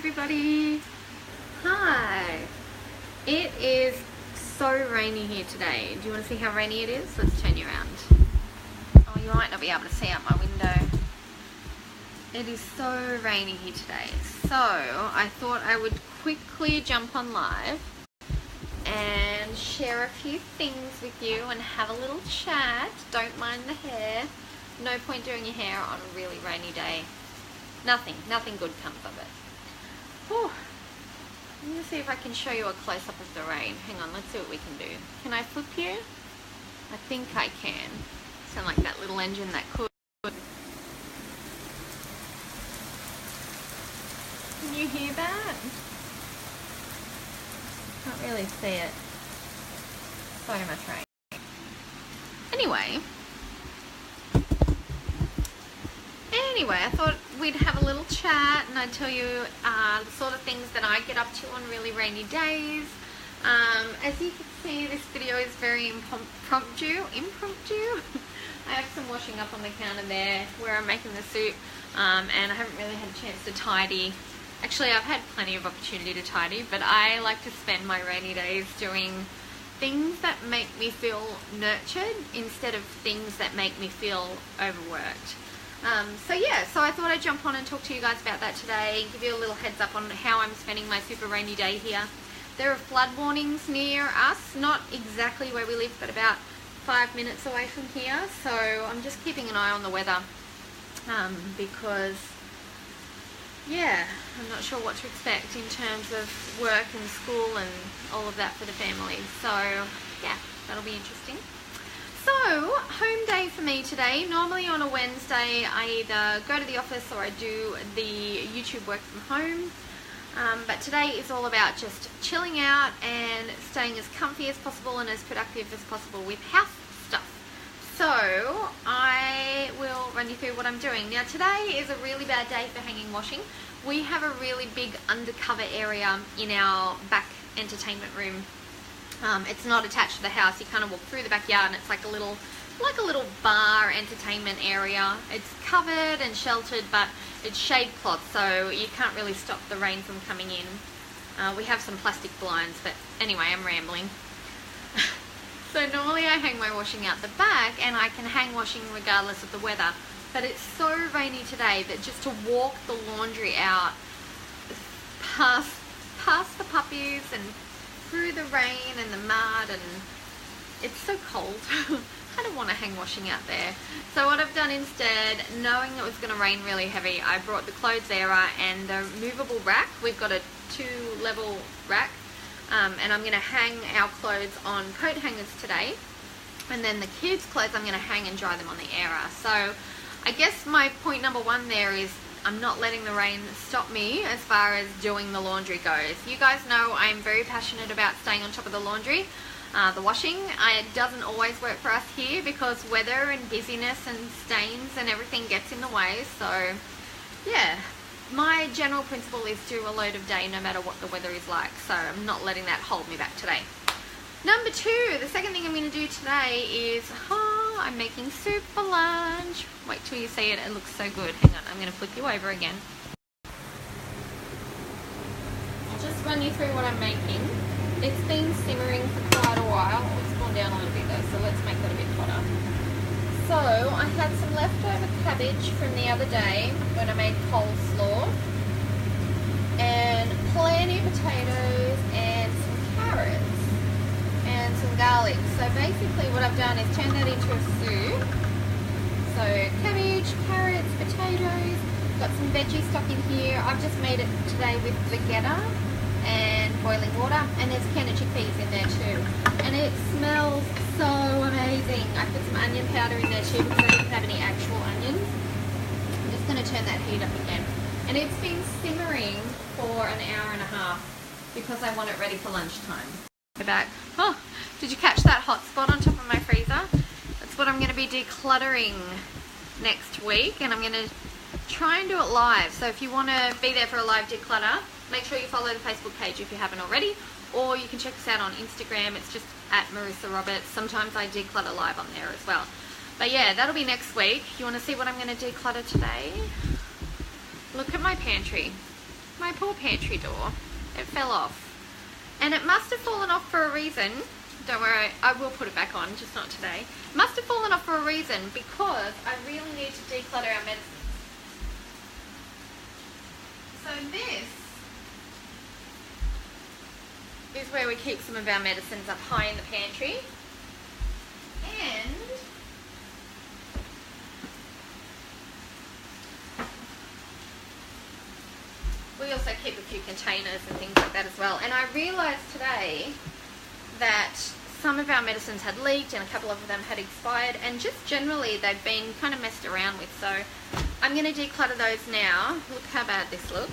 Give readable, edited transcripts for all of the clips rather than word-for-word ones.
everybody. Hi. It is so rainy here today. Do you want to see how rainy it is? Let's turn you around. Oh, you might not be able to see out my window. It is so rainy here today. So I thought I would quickly jump on live and share a few things with you and have a little chat. Don't mind the hair. No point doing your hair on a really rainy day. Nothing good comes of it. Whew. Let me see if I can show you a close-up of the rain. Hang on, let's see what we can do. Can I flip you? I think I can. Sound like that little engine that could. Can you hear that? Can't really see it. So much rain. Anyway, I thought we'd have a little chat and I'd tell you the sort of things that I get up to on really rainy days. As you can see, this video is very impromptu. I have some washing up on the counter there where I'm making the soup, and I haven't really had a chance to tidy. Actually, I've had plenty of opportunity to tidy, but I like to spend my rainy days doing things that make me feel nurtured instead of things that make me feel overworked. So I thought I'd jump on and talk to you guys about that today, give you a little heads up on how I'm spending my super rainy day here. There are flood warnings near us, not exactly where we live, but about 5 minutes away from here, so I'm just keeping an eye on the weather, because I'm not sure what to expect in terms of work and school and all of that for the family, so yeah, that'll be interesting. So, home day for me today. Normally on a Wednesday I either go to the office or I do the YouTube work from home. But today is all about just chilling out and staying as comfy as possible and as productive as possible with house stuff. So, I will run you through what I'm doing. Now today is a really bad day for hanging washing. We have a really big undercover area in our back entertainment room. It's not attached to the house. You kind of walk through the backyard and it's like a little bar entertainment area. It's covered and sheltered, but it's shade cloth, so you can't really stop the rain from coming in. We have some plastic blinds, but anyway, I'm rambling. So normally I hang my washing out the back, and I can hang washing regardless of the weather, but it's so rainy today that just to walk the laundry out past the puppies and through the rain and the mud, and it's so cold. I don't want to hang washing out there. So what I've done instead, knowing it was going to rain really heavy, I brought the clothes era and the movable rack. We've got a 2-level rack, and I'm going to hang our clothes on coat hangers today, and then the kids' clothes I'm going to hang and dry them on the era. So I guess my point number one there is I'm not letting the rain stop me as far as doing the laundry goes. You guys know I'm very passionate about staying on top of the laundry, the washing. It doesn't always work for us here because weather and busyness and stains and everything gets in the way. So yeah, my general principle is do a load of day no matter what the weather is like. So I'm not letting that hold me back today. Number two, the second thing I'm going to do today is I'm making soup for lunch. Wait till you see it, it looks so good. Hang on, I'm going to flip you over again. I'll just run you through what I'm making. It's been simmering for quite a while. It's gone down a little bit though, so let's make that a bit hotter. So I had some leftover cabbage from the other day when I made coleslaw, and plenty of potatoes and some carrots and some garlic. So basically what I've done is turn that into a soup. So cabbage, carrots, potatoes, got some veggie stock in here. I've just made it today with vegeta and boiling water, and there's a can of chickpeas in there too. And it smells so amazing. I put some onion powder in there too because I didn't have any actual onions. I'm just going to turn that heat up again. And it's been simmering for an hour and a half because I want it ready for lunchtime. Go back. Oh, did you catch that hot spot on top of my freezer? That's what I'm going to be decluttering next week, and I'm going to try and do it live. So if you want to be there for a live declutter, make sure you follow the Facebook page if you haven't already, or you can check us out on Instagram. It's just at Marissa Roberts. Sometimes I declutter live on there as well. But yeah, that'll be next week. You want to see what I'm going to declutter today? Look at my pantry. my poor pantry door. It fell off. And it must have fallen off for a reason. Don't worry, I will put it back on, just not today. It must have fallen off for a reason because I really need to declutter our medicines. So this is where we keep some of our medicines up high in the pantry. And we also keep a few containers and things like that as well. And I realised today that some of our medicines had leaked and a couple of them had expired, and just generally they've been kind of messed around with. So I'm going to declutter those now. Look how bad this looks.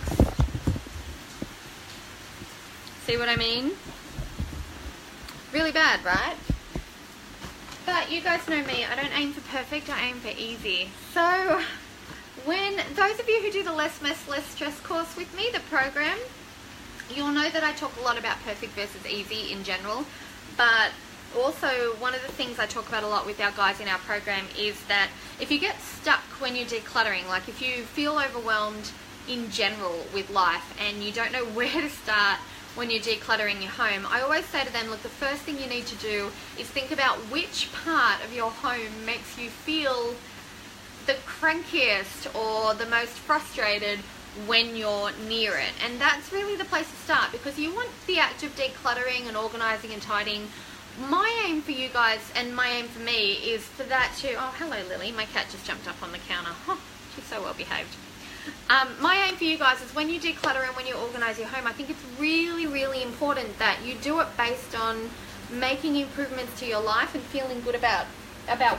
See what I mean? Really bad, right? But you guys know me, I don't aim for perfect, I aim for easy. So when those of you who do the Less Mess, Less Stress course with me, the program, you'll know that I talk a lot about perfect versus easy in general. But also one of the things I talk about a lot with our guys in our program is that if you get stuck when you're decluttering, like if you feel overwhelmed in general with life and you don't know where to start when you're decluttering your home, I always say to them, look, the first thing you need to do is think about which part of your home makes you feel the crankiest or the most frustrated when you're near it. And that's really the place to start, because you want the act of decluttering and organising and tidying. My aim for you guys and my aim for me is for that to, oh hello Lily, my cat just jumped up on the counter. Oh, she's so well behaved. My aim for you guys is when you declutter and when you organise your home, I think it's really, really important that you do it based on making improvements to your life and feeling good about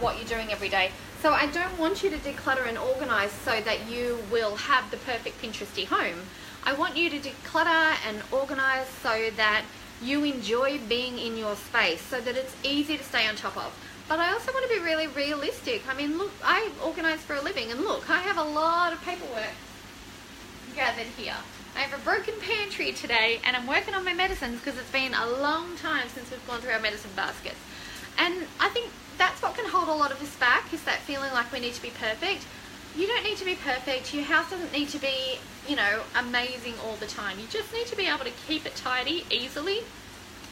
what you're doing every day. So I don't want you to declutter and organise so that you will have the perfect Pinteresty home. I want you to declutter and organise so that you enjoy being in your space, so that it's easy to stay on top of. But I also want to be really realistic. I mean, look, I organise for a living, and look, I have a lot of paperwork gathered here. I have a broken pantry today, and I'm working on my medicines because it's been a long time since we've gone through our medicine baskets. And I think that's what can hold a lot of us back, is that feeling like we need to be perfect. You don't need to be perfect. Your house doesn't need to be, you know, amazing all the time. You just need to be able to keep it tidy easily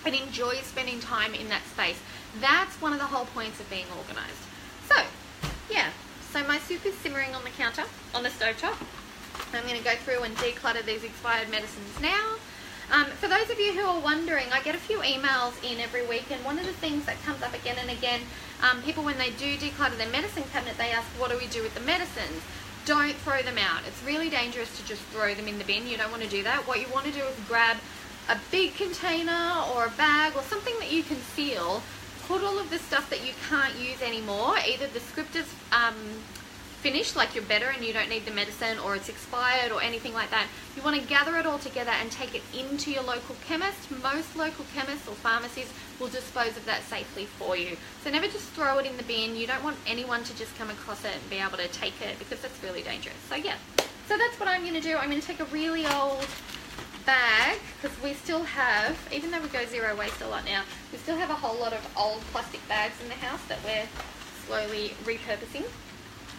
and enjoy spending time in that space. That's one of the whole points of being organised. So, yeah. So my soup is simmering on the counter, on the stovetop. I'm going to go through and declutter these expired medicines now. For those of you who are wondering, I get a few emails in every week, and one of the things that comes up again and again, people when they do declutter their medicine cabinet, they ask, what do we do with the medicines? Don't throw them out. It's really dangerous to just throw them in the bin. You don't want to do that. What you want to do is grab a big container or a bag or something that you can seal, put all of the stuff that you can't use anymore, either the script is finished, like you're better and you don't need the medicine, or it's expired or anything like that. You want to gather it all together and take it into your local chemist. Most local chemists or pharmacies will dispose of that safely for you. So never just throw it in the bin. You don't want anyone to just come across it and be able to take it, because that's really dangerous. So yeah, so that's what I'm going to do. I'm going to take a really old bag, because we still have, even though we go zero waste a lot now, we still have a whole lot of old plastic bags in the house that we're slowly repurposing.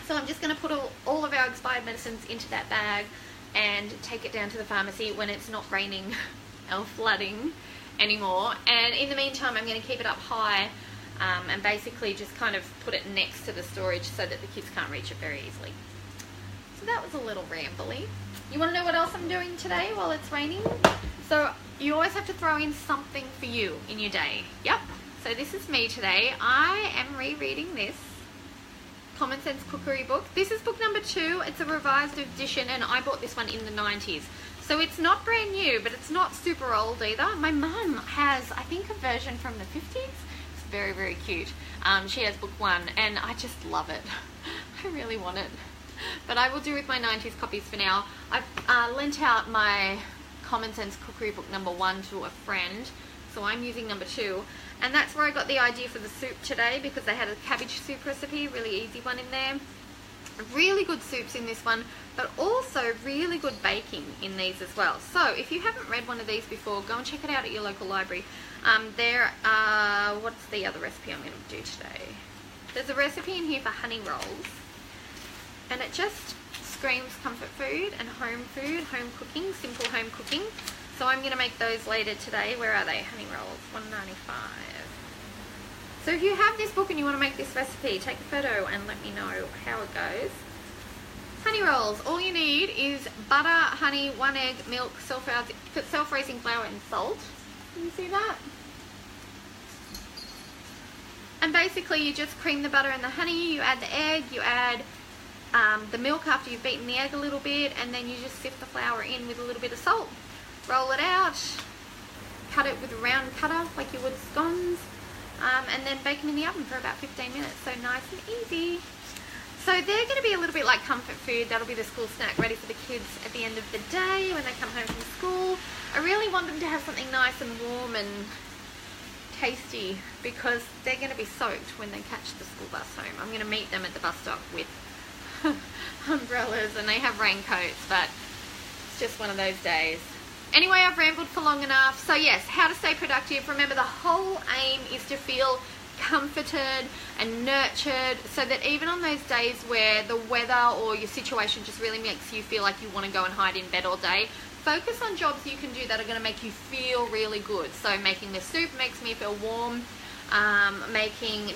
So I'm just going to put all of our expired medicines into that bag and take it down to the pharmacy when it's not raining or flooding anymore. And in the meantime, I'm going to keep it up high and basically just kind of put it next to the storage so that the kids can't reach it very easily. So that was a little rambly. You want to know what else I'm doing today while it's raining? So you always have to throw in something for you in your day. Yep. So this is me today. I am rereading this Common Sense Cookery book. This is book number 2. It's a revised edition, and I bought this one in the 90s. So it's not brand new, but it's not super old either. My mum has, I think, a version from the 50s. It's very, very cute. She has book 1, and I just love it. I really want it. But I will do with my 90s copies for now. I've lent out my Common Sense Cookery book number 1 to a friend, so I'm using number 2. And that's where I got the idea for the soup today, because they had a cabbage soup recipe, really easy one in there. Really good soups in this one, but also really good baking in these as well. So if you haven't read one of these before, go and check it out at your local library. What's the other recipe I'm going to do today? There's a recipe in here for honey rolls, and it just screams comfort food and home food, home cooking, simple home cooking. So I'm going to make those later today. Where are they? Honey rolls, $1.95. So if you have this book and you want to make this recipe, take a photo and let me know how it goes. Honey rolls, all you need is butter, honey, 1 egg, milk, self-raising flour and salt. Can you see that? And basically you just cream the butter and the honey, you add the egg, you add the milk after you've beaten the egg a little bit, and then you just sift the flour in with a little bit of salt. Roll it out, cut it with a round cutter like you would scones, and then bake them in the oven for about 15 minutes, so nice and easy. So they're going to be a little bit like comfort food. That'll be the school snack ready for the kids at the end of the day when they come home from school. I really want them to have something nice and warm and tasty because they're going to be soaked when they catch the school bus home. I'm going to meet them at the bus stop with umbrellas, and they have raincoats, but it's just one of those days. Anyway, I've rambled for long enough. So yes, how to stay productive. Remember, the whole aim is to feel comforted and nurtured, so that even on those days where the weather or your situation just really makes you feel like you want to go and hide in bed all day, focus on jobs you can do that are going to make you feel really good. So making the soup makes me feel warm.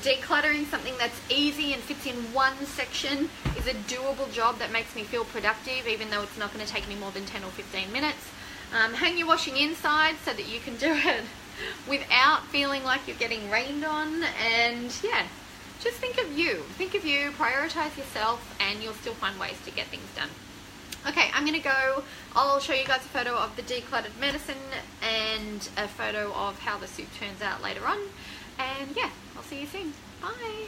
Decluttering something that's easy and fits in one section is a doable job that makes me feel productive, even though it's not going to take me more than 10 or 15 minutes. Hang your washing inside so that you can do it without feeling like you're getting rained on. And yeah, just think of you, prioritize yourself, and you'll still find ways to get things done. Okay, I'm going to go, I'll show you guys a photo of the decluttered medicine and a photo of how the soup turns out later on. And yeah, I'll see you soon. Bye.